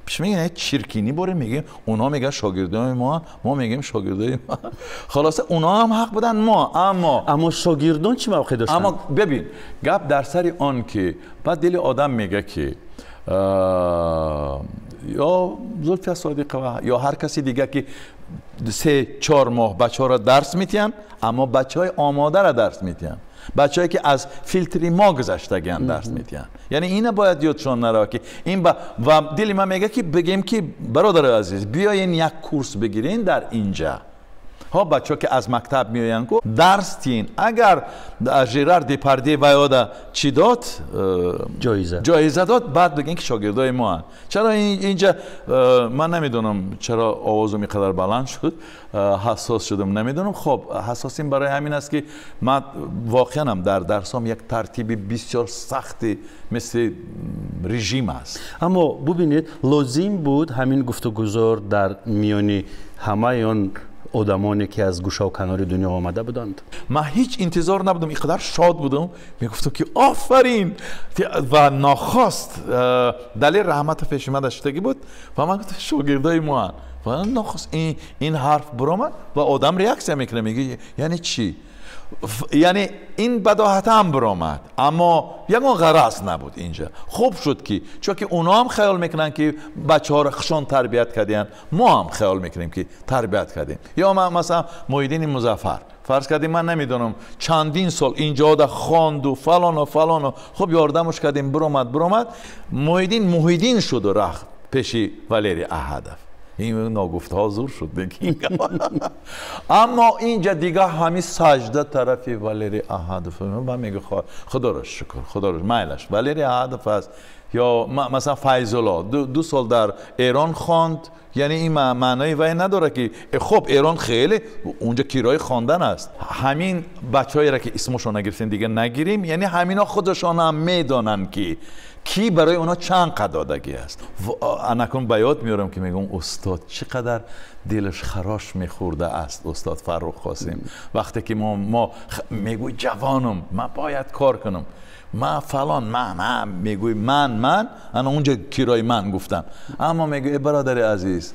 پیش میگن چرکینی باره میگه اونا میگن شاگردای ما میگیم شاگردای ما. خلاصه اونا هم حق بودن اما شاگردان چی موقع داشتن؟ اما ببین گپ در سر آن که بعد دل آدم میگه که یا زلفی صادقه یا هر کسی دیگه که 3-4 ماه بچه ها را درس میتین، اما بچه های آماده را درس میتین، بچه هایی که از فیلتری ما گذشتگیان درس میتین. یعنی اینه باید یادشون نره که این و دل من میگه که بگیم که برادر عزیز بیاین یک کورس بگیرین در اینجا. ها بچه ها که از مکتب میاین کو درس تین، اگر ژرار دیپاردیه و یادا چی داد جایزه داد، بعد بگین که شاگردای ما هن. چرا اینجا من نمیدونم چرا آوازم اینقدر بلند شد، حساس شدم نمیدونم. خب حساسیم برای همین است که من واقعا هم در درسام یک ترتیب بسیار سختی مثل رژیم است. اما ببینید لازم بود همین گفتگوزار در میانی همه اون آدمانی که از گوشه و کنار دنیا آمده بودند. من هیچ انتظار نبودم، اینقدر شاد بودم میگفتم که آفرین و ناخواست دلیل رحمت پیشم داشتگی بود و من گفتم شاگردای ما و ناخواست این حرف برآمد و آدم ریاکسیون میکنه میگه یعنی چی؟ یعنی این بداهت هم برآمد، اما یکان غرض نبود اینجا. خوب شد که چون که اونا هم خیال میکنن که بچه ها را خشان تربیت کردن، ما هم خیال میکنیم که تربیت کردیم. یا مثلا محیدین مظفر فرض کردیم من نمیدونم چندین سال اینجا دا خواند و فلان و فلان و خب یاردمش کردیم برآمد محیدین شد و رخت پیشی والری احدف. این ناگفته ها زور شد دیگه. اما اینجا دیگه همین سجده طرفی والری احدف من میگه خدا را شکر، خدا را میلش والری احدف است. یا مثلا فیض الله 2 سال در ایران خواند، یعنی این معنی وای نداره که خب ایران خیلی اونجا کرایه خواندن است. همین بچه‌ای را که اسمشون نگرفتین دیگه نگیریم، یعنی همینا خودشان هم میدانن که کی برای اونا چند قدادگی است. انکون بیاد میارم که میگم استاد چقدر دلش خراش میخورده است استاد فرخ قاسم وقتی که ما میگوی جوانم من باید کار کنم، من فلان من میگوی من انا اونجا کرای من گفتم، اما میگوی برادر عزیز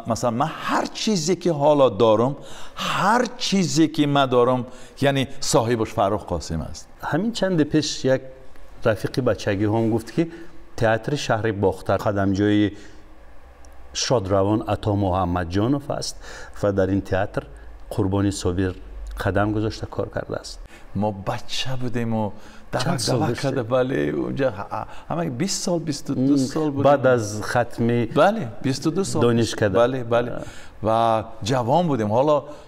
مثلا من هر چیزی که حالا دارم، هر چیزی که من دارم یعنی صاحبش فرخ قاسم است. همین چند پیش یک رفیقی بچگی هم گفت که تئاتر شهر باختر قدمجوی شادروان عطا محمد جانوف است و در این تئاتر قربانی صابر قدم گذاشته کار کرده است. ما بچه بودیم و دعوت کرده، بله اونجا همه 20 سال 22 سال بودیم بعد از ختم بله 22 سال دانشکده بله و جوان بودیم.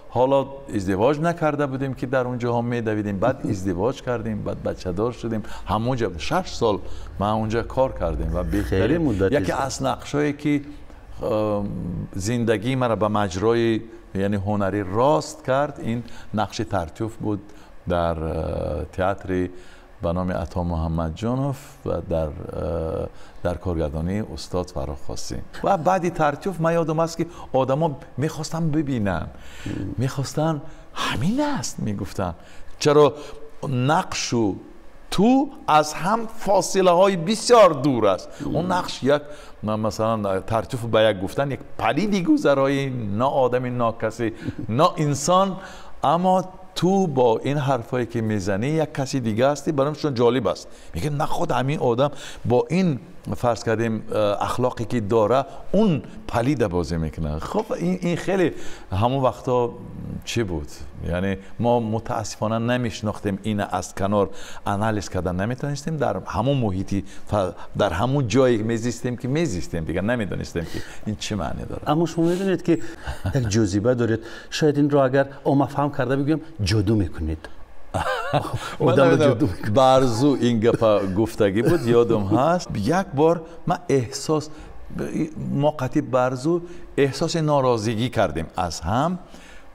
حالا ازدواج نکرده بودیم که در اونجا هم میدویدیم، بعد ازدواج کردیم، بعد بچه دار شدیم. همونجا 6 سال ما اونجا کار کردیم و بهترین یکی از نقشایی که زندگی مرا به مجرای یعنی هنری راست کرد این نقش ترتیف بود در تئاتر به نام عطا محمد جانوف و در کارگردانی استاد فرخ قاسم. و بعدی ترتیف من یادم است که آدما میخواستن ببینن، میخواستن همین است میگفتن، چرا نقشو تو از هم فاصله های بسیار دور است. اون نقش یک مثلا ترتیف به یک گفتن یک پلیدی گذرایی، نه آدمی نه کسی نه انسان، اما تو با این حرفایی که میزنی یک کسی دیگه هستی. برامشون جالب است، میگه نه خود همین آدم با این فرض کردیم اخلاقی که داره اون پلید بازی میکنه. خب این خیلی همون وقتا چی بود، یعنی ما متاسفانه نمیشناختیم، این از کنار انالیز کردن نمیتونستیم، در همون محیطی در همون جایی میزیستیم که میزیستیم دیگه نمیدونستیم که این چه معنی داره. اما شما میدونید که یک جاذبه دارید، شاید این رو اگر فهم کرده بگم جادو میکنید. برزو این گفتگی بود یادم هست. یک بار من احساس موقتی برزو احساس ناراضگی کردیم از هم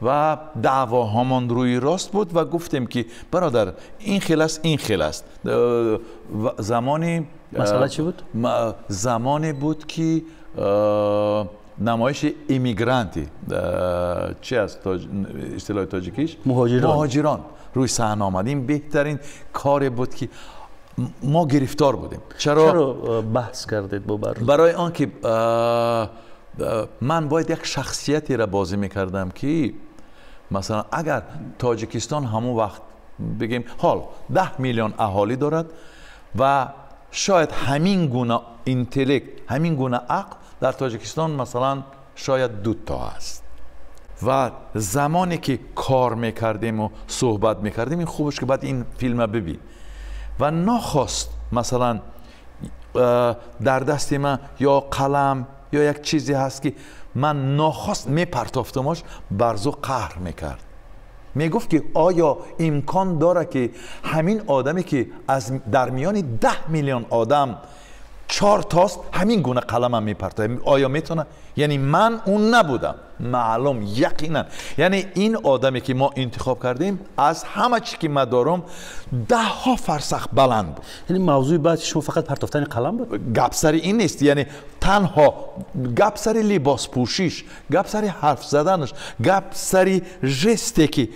و دعواهامان روی راست بود و گفتیم که برادر این خیل است. زمانی مسئله چی بود؟ زمانی بود که نمایش ایمیگرانتی چی است اصطلاح تاجیکیش؟ مهاجران روی صحنه آمدیم. بهترین کاری بود که ما گرفتار بودیم. چرا بحث کردید برای آنکه من باید یک شخصیتی را بازی میکردم که مثلا اگر تاجیکستان همون وقت بگیم حال 10 میلیون اهالی دارد و شاید همین گونه اینتلکت، همین گونه عقل در تاجیکستان مثلا شاید 2 تا است و زمانی که کار میکردیم و صحبت میکردیم این خوبش که بعد این فیلم ببین و ناخواست مثلا در دست من یا قلم یا یک چیزی هست که من ناخواست میپرتافتمش، برزو قهر میکرد. میگفت که آیا امکان داره که همین آدمی که از در میان 10 میلیون آدم 4 تاست همین گونه قلمم میپرته، آیا میتونه؟ یعنی من اون نبودم، معلوم یقینا. یعنی این آدمی که ما انتخاب کردیم از همه چی که ما دارم 10 فرسخ بلند بود. یعنی موضوع بعد شما فقط پرتافتن قلم بود؟ گپ سر این نیست، یعنی تنها گپ سر لباس پوشیش، گپ سر حرف زدنش، گپ سر ژستی که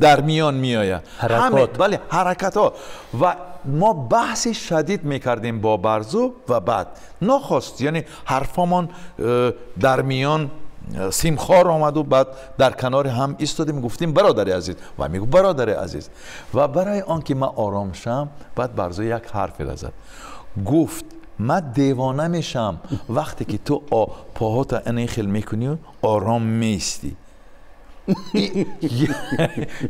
در میان میآید، حرکات. بله حرکت ها. و ما بحثی شدید میکردیم با برزو و بعد ناخواست، یعنی حرفامان در میان سیمخوار آمد و بعد در کنار هم ایستادیم گفتیم برادر عزیز و میگو برادر عزیز. و برای آنکه من آرام شم بعد برزو یک حرفی را زد، گفت من دیوانه میشم وقتی که تو پاهات انیخل میکنی و آرام میستی.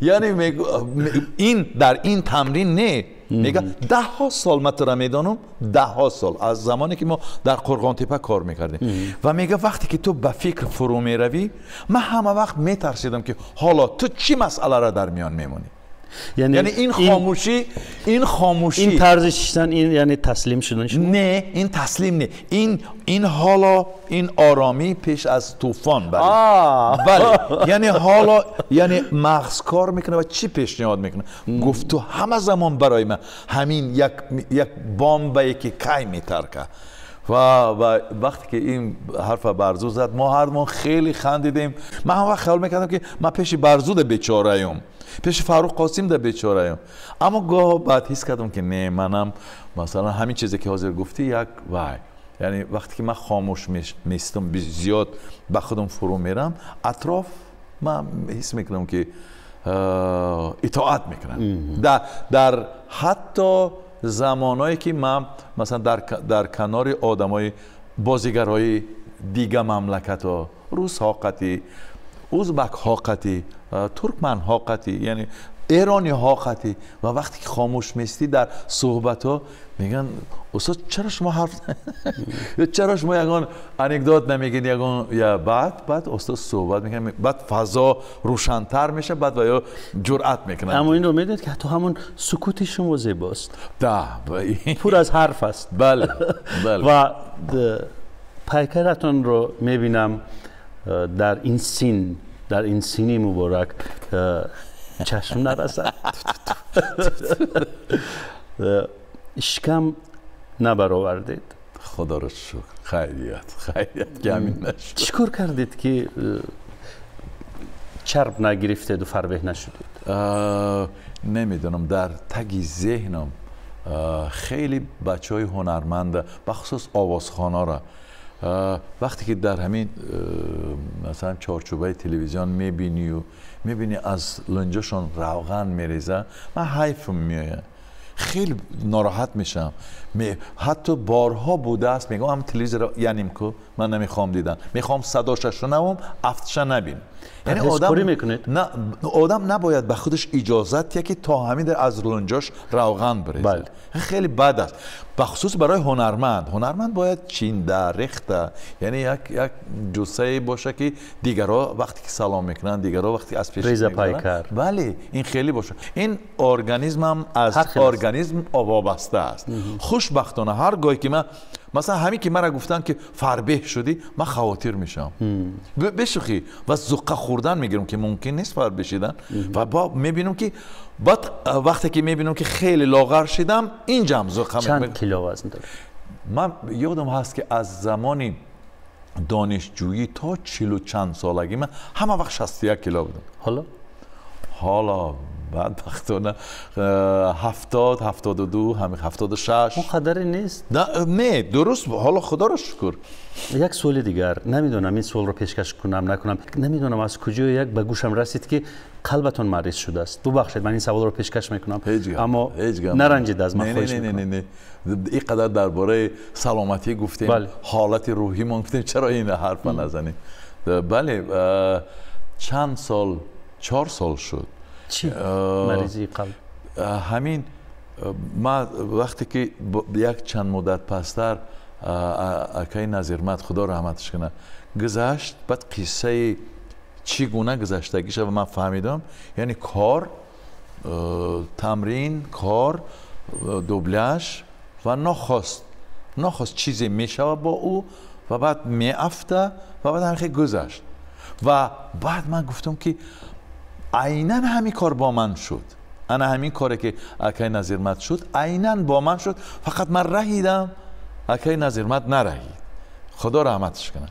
یعنی این در این تمرین نه، میگه 10 سال من تو را میدانم، 10 سال از زمانی که ما در قرغانتپه کار میکردیم و میگه وقتی که تو به فکر فرو میروی من همه وقت میترسیدم که حالا تو چی مسئله را در میان میمونی. یعنی این خاموشی این طرز شدن، این یعنی تسلیم شدن شما؟ نه این تسلیم نه، این حالا این آرامی پیش از طوفان. بله یعنی حالا یعنی مغز کار میکنه و چی پیشنهاد میکنه؟ گفت تو همه زمان برای من همین یک بامبه که کی میترکه. و وقتی که این حرف برزو زد ما هر من خیلی خندیدیم. من هم وقت خیال میکردم که من پیش برزو ده بیچاره‌ام، پیش فاروق قاسم ده بیچاره‌ام، اما گاه بعد حس کردم که نه منم مثلا همین چیزی که حاضر گفتی یک وای، یعنی وقتی که من خاموش میستم زیاد به خودم فرو میرم، اطراف من حس میکنم که اطاعت میکنم. در حتی زمانایی که من مثلا در کنار آدمای بازیگرای دیگه مملکت ها، روس حاقتی، ازبک حاقتی، ترکمن حاقتی، یعنی ایرانی حاقتی، و وقتی که خاموش میستی در صحبت ها میگن استاد چرا شما حرف چرا شما یگان انکدوت نمیگین یگان، یا بعد استاد صحبت میکنه، بعد فضا روشن‌تر میشه، بعد و یا جرأت میکنن. اما این رو میدونید که حتی همون سکوت شما زیباست، پر از حرف است. بله و پیکرتون رو میبینم در این سینی مبارک چشم نرسد، اشکم نبرآوردید. خدا رو شکر. خیریت که همین نشد. چیکار کردید که چرب نگرفتید و فربه نشدید؟ نمیدونم، در تگی ذهنم خیلی بچهای هنرمند بخصوص آوازخوانا را وقتی که در همین مثلا چارچوبه تلویزیون میبینی از لنجاشون روغن میریزه، من حیفم میآید، خیلی ناراحت میشم. حتی بارها بوده است میگم هم تلویزیون یعنی که من نمیخوام دیدن، میخوام صداش شنوم، افتش نبینم. یعنی آدم نباید به خودش اجازت که تا همین از لنجاش روغن بریزه. بله. خیلی بد است، بخصوص برای هنرمند باید چینده ریخته، یعنی یک جثه باشه که دیگرها وقتی که سلام میکنن، دیگرها وقتی از پیش میگذرن، بله این خیلی باشه. این ارگانیسم هم از ارگانیسم وابسته است. خوشبختانه هر گاهی که من مثلا همین که مرا گفتن که فربه شدی، من خاطر میشم بشوخی و زقه خوردن میگیرم که ممکن نیست فربه شدن، و میبینم که بعد وقتی که میبینم که خیلی لاغر شدم اینجا هم زقه. چند کیلو وزن داری؟ من یادم هست که از زمانی دانشجویی تا 40 و چند سالگی من همه وقت 61 کیلو بودم. حالا بدبختانه 70 72 همین 76 اون قدری نیست. نه درست. حالا خدا رو شکر. یک سوال دیگر، نمیدونم این سوال رو پیشکش کنم نکنم، نمیدونم از کجا یک به گوشم رسید که قلبتون مریض شده است. ببخشید من این سوال رو پیشکش میکنم اما نرنجید از من. خواهش میکنم. نه این قدر درباره سلامتی گفتیم. بله. حالت روحی ما گفتیم، چرا این حرف نزنیم؟ بله چند سال 4 سال شد. چی مریضی قلب؟ همین ما وقتی که یک چند مدت پستر اکای نظیرمت خدا رحمتش کنه گذشت، بعد قصه چگونه گذشتگیش و من فهمیدم. یعنی کار، تمرین، کار، دوبلاژ و نخواست چیزی میشود با او و بعد میافته و بعد همین گذشت. و بعد من گفتم که عیناً همین کار با من شد. انا همین کاری که اکای نظیرمت شد عیناً با من شد، فقط من رهیدم، اکای نظیرمت نرهید. خدا رحمتش کنه.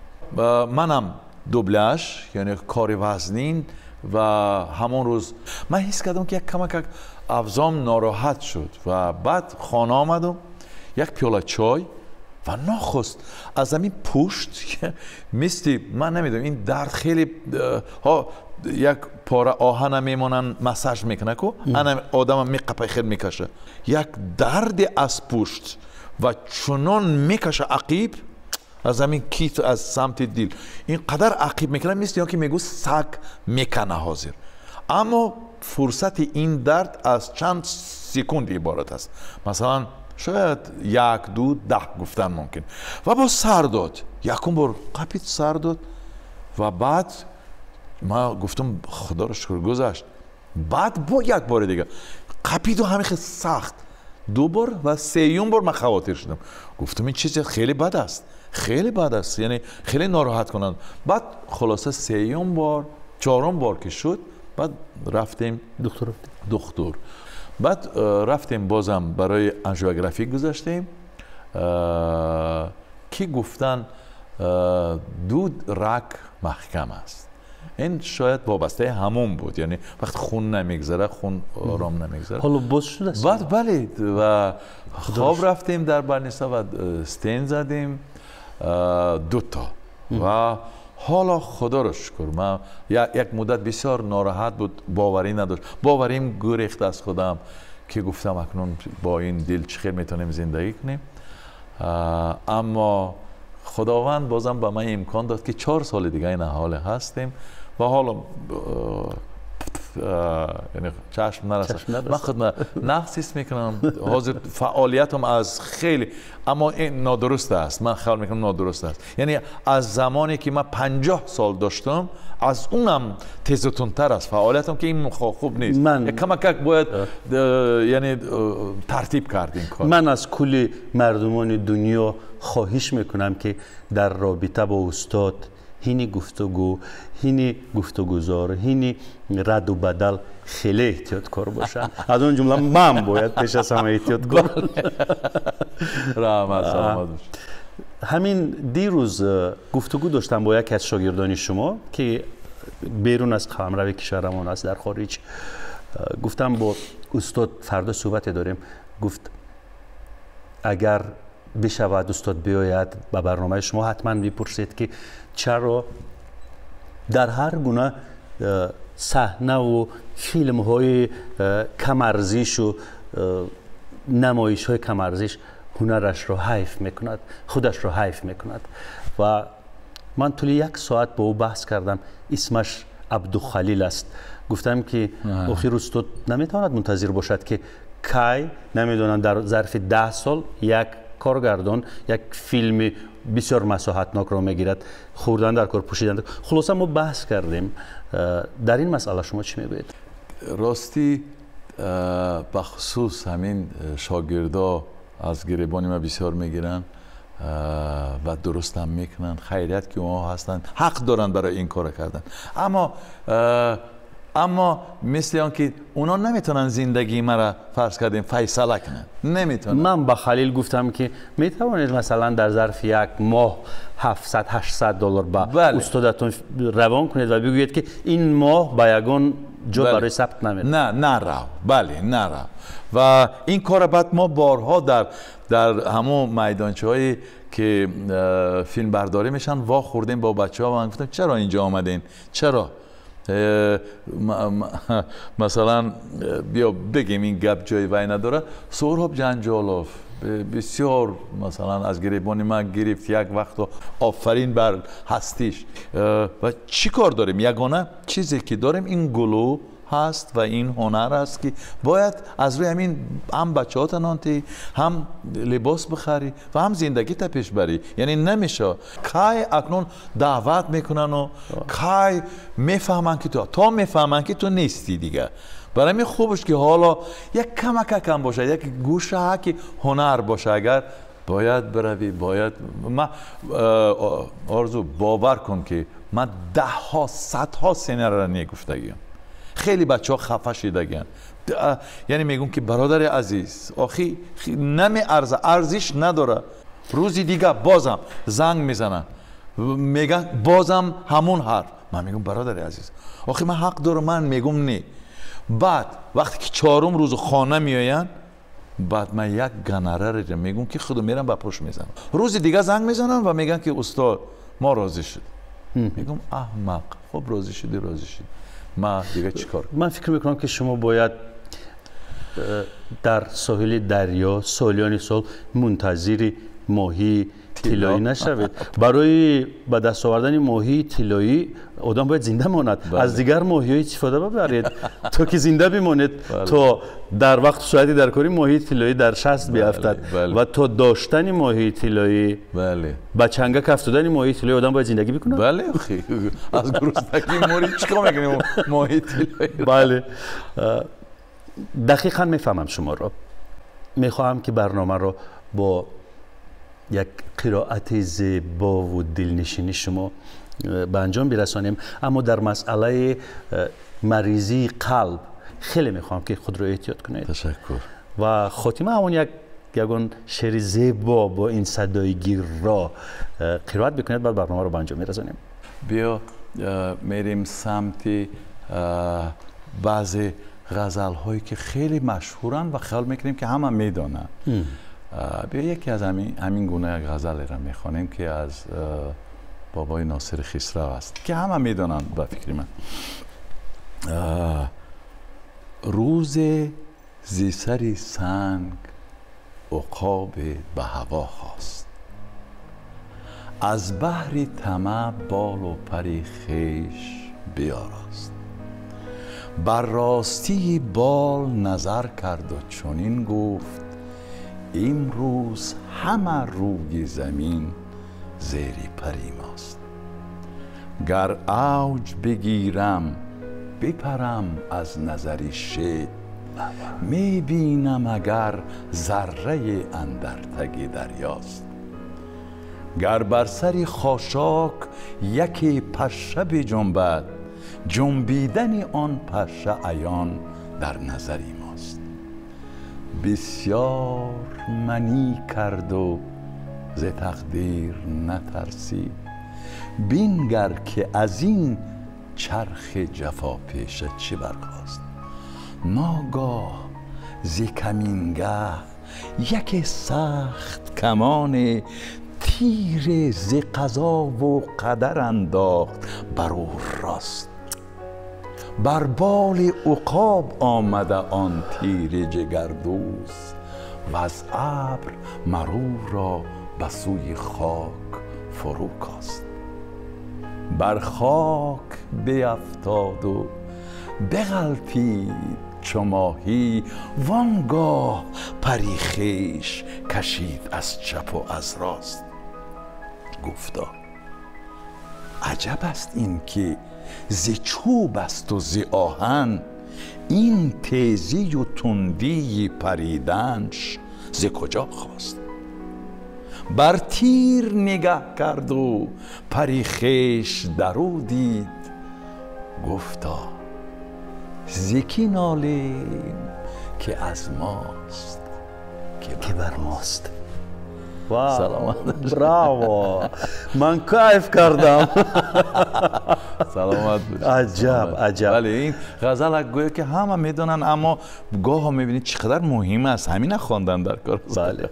منم دوبلاژ یعنی کار وزنین و همون روز من حس کردم که یک کمک افزام ناراحت شد و بعد خانه آمدم، یک پیاله چای و نخواست از همین پشت مثل من نمیدونم این درد خیلی یک پاره آهن میمونن مساج میکنه که انا آدم میقپه خیلی میکشه، یک درد از پشت و چنان میکشه عقیب از همین کیت از سمت دل این قدر عقیب میکنه مثل که میگو سگ میکنه حاضر. اما فرصت این درد از چند سکوند عبارت است، مثلا شاید 1 2 10 گفتن ممکن. و با سر داد، یکم بار قپید سر داد و بعد ما گفتم خدا رو شکر گذشت. بعد با یک بار دیگه قپید و همین خیلی سخت 2 بار و 3 بار من خواطر شدم. گفتم این چیز خیلی بد است، خیلی بد است، یعنی خیلی ناراحت کنند. بعد خلاصه 3 بار 4 بار که شد بعد رفتیم دکتر. بعد رفتیم بازم برای انژیوگرافی گذاشتیم که گفتن دود رگ محکم است. این شاید وابسته همون بود، یعنی وقت خون نمیگذره، خون آرام نمیگذره. حالا باز شده است. بعد بله و خواب رفتیم در برنیسا و استین زدیم 2 تا و حالا خدا رو شکر. من یک مدت بسیار ناراحت بود، باوری نداشت، باوریم گریخت از خودم که گفتم اکنون با این دل چخیر میتونیم زندگی کنیم. اما خداوند بازم به من امکان داد که 4 سال دیگه این حال هستیم و حالا یعنی چشم نرسه. من خود نقصیست میکنم حاضر فعالیتم از خیلی، اما این نادرست است. من خیال میکنم نادرست است. یعنی از زمانی که من 50 سال داشتم از اونم تیزتونتر است فعالیتم که این خوب نیست. من کمک باید یعنی ترتیب کرد این کار. من از کل مردمان دنیا خواهش میکنم که در رابطه با استاد هینی گفتگو، هینی گفتگوزار، هینی رد و بدل خیلی احتیاط کار باشن. از اون جمله من باید پیش از همه احتیاط کار. رحمت. همین دیروز گفتگو داشتم با یکی از شاگردان شما که بیرون از قلمرو کشورمان است، در خارج. گفتم با استاد فردا صحبت داریم. گفت اگر بشود استاد بیاید به برنامه شما حتما بپرسید که چرا در هر گونه صحنه و فیلم های کم ارزش و نمایش های کم ارزش هنرش را حیف میکند، خودش را حیف میکند. و من طول 1 ساعت با او بحث کردم. اسمش عبدالخلیل است. گفتم که آخر استاد نمیتواند منتظر باشد که کی نمیدونم در ظرف 10 سال یک کارگردان یک فیلم بسیار مساحتناک را میگیرد، خوردن در کار، پوشیدن. خلاصه ما بحث کردیم. در این مسئله شما چی میگویید؟ راستی بخصوص همین شاگردا از گریبان ما بسیار میگیرن و درست هم میکنن. خیریت که اونها هستن، حق دارن برای این کار کردن. اما اما مثل آن که اونا نمیتونن زندگی مرا فرض کردیم فیصله کنن، نمیتونن. من با خلیل گفتم که میتوانید مثلا در ظرف یک ماه 700-800 دلار با استادتون روان کنید و بگویید که این ماه با یگان جو برای ثبت نمیره. نه رو، بله نه رو. و این کار بعد ما بارها در همون میدانچه هایی که فیلم برداری میشن وا خوردیم با بچه ها و من گفتم چرا اینجا آمدین؟ چرا؟ مثلا بیا بگیم این گپ جای وای نداره. سهراب جنجالوف بسیار مثلا از گریبان من گرفت یک وقت و آفرین بر هستیش. و چی کار داریم؟ یگانه چیزی که داریم این گلو هست و این هنر است که باید از روی همین هم بچه ها تنانتی هم لباس بخری و هم زندگی تا پیش بری. یعنی نمیشه کای اکنون دعوت میکنن و کای میفهمن که تا میفهمن که تو نیستی دیگه. برای من خوبش که حالا یک کم باشه، یک گوشه که هنر باشه. اگر باید بروی، باید من آرزو باور کن که من 10 صدها سینه را نگفتگیم. خیلی بچه ها خفه شدگن، یعنی میگم که برادر عزیز آخی نمی ارزش نداره. روزی دیگه بازم زنگ میزنن میگن بازم همون حرف. من میگم برادر عزیز آخی من حق دارم، من میگم نه. بعد وقتی که 4م روز خانه میاین بعد من یک گنره میگم که خودم میرم با پشت میزنم. روز دیگه زنگ میزنن و میگن که استاد ما راضی شد. میگم احمق، خب راضی شدی ما دیگه چیکار؟ من فکر میکنم که شما باید در ساحل دریا سالیان سال منتظر ماهی طلایی نشوید. برای به دست آوردن ماهی طلایی آدم باید زنده ماند. از دیگر ماهی استفاده ببرید تا که زنده بمانید. تا در وقت ساعتی در کاری ماهی طلایی در شست بیفتد و تا داشتن ماهی طلایی با چنگک افتادن ماهی طلایی آدم باید زندگی بکنه. بله اخی از گرسنگی موری چیکار میکنیم ماهی طلایی. بله دقیقاً میفهمم شما رو. میخواهم که برنامه رو با یک قرائت زیبا و دلنشینی شما به انجام برسانیم، اما در مسئله مریضی قلب خیلی میخوام که خود رو احتیاط کنید. تشکر. و خاتمه همون یکون شعر زیبا با این صدای گیرا قرائت بکنید، بعد برنامه رو به انجام میرسانیم. بیا میریم سمت بعضی غزل هایی که خیلی مشهورن و خیال میکنیم که همه میدونن. بیا یکی از همین گونه غزل را میخوانیم که از بابای ناصر خسرو است که همه میدونن به فکر من. روز زی سری سنگ عقاب به هوا خواست، از بحر طمع بال و پری خویش بیاراست. بر راستی بال نظر کرد و چنین گفت امروز همه روی زمین زیر پری ماست. گر اوج بگیرم بپرم از نظری شید، میبینم اگر ذره اندر تگ دریاست. گر بر سری خاشاک یکی پشه بجنبد، جنبیدن آن پشه عیان در نظری ماست. بسیار منی کرد و ز تقدیر نترسید، بینگر که از این چرخ جفا پیشه چه برخاست. ناگاه ز کمینگه یک سخت کمان تیر ز قضا و قدر انداخت بر او راست. بر بال عقاب آمده آن تیر جگردوز، و از ابر مرو را به سوی خاک فرو کاست. بر خاک بیفتاد و بغلطید چو ماهی، وانگاه پری خویش کشید از چپ و از راست. گفتا عجب است این که ز چوب است و ز آهن، این تیزی و تندی پریدنش ز کجا خواست. بر تیر نگه کرد و پری خویش درو دید، گفتا زکی نالیم که از ماست که بر ماست. واو سلامت. براو، من کیف کردم. سلامت باشید. عجب عجب. ولی این غزل گویا که همه میدونن، اما گاه ها میبینید چقدر مهم است همین خواندن در کار. بله.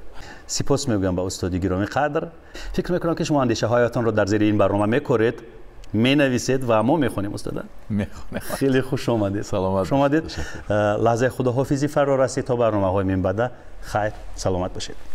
سپاس میگویم به استاد گرامی قدر. فکر میکنم که شما اندیشه هایتان رو در زیر این برنامه میکورید، مینویسید و ما میخونیم استاد. میخونیم. خیلی خوش آمدید. سلامت خوش آمدید. لحظه خداحافظی فرا رسید تا برنامه های من بعد. خیر، سلامت باشید.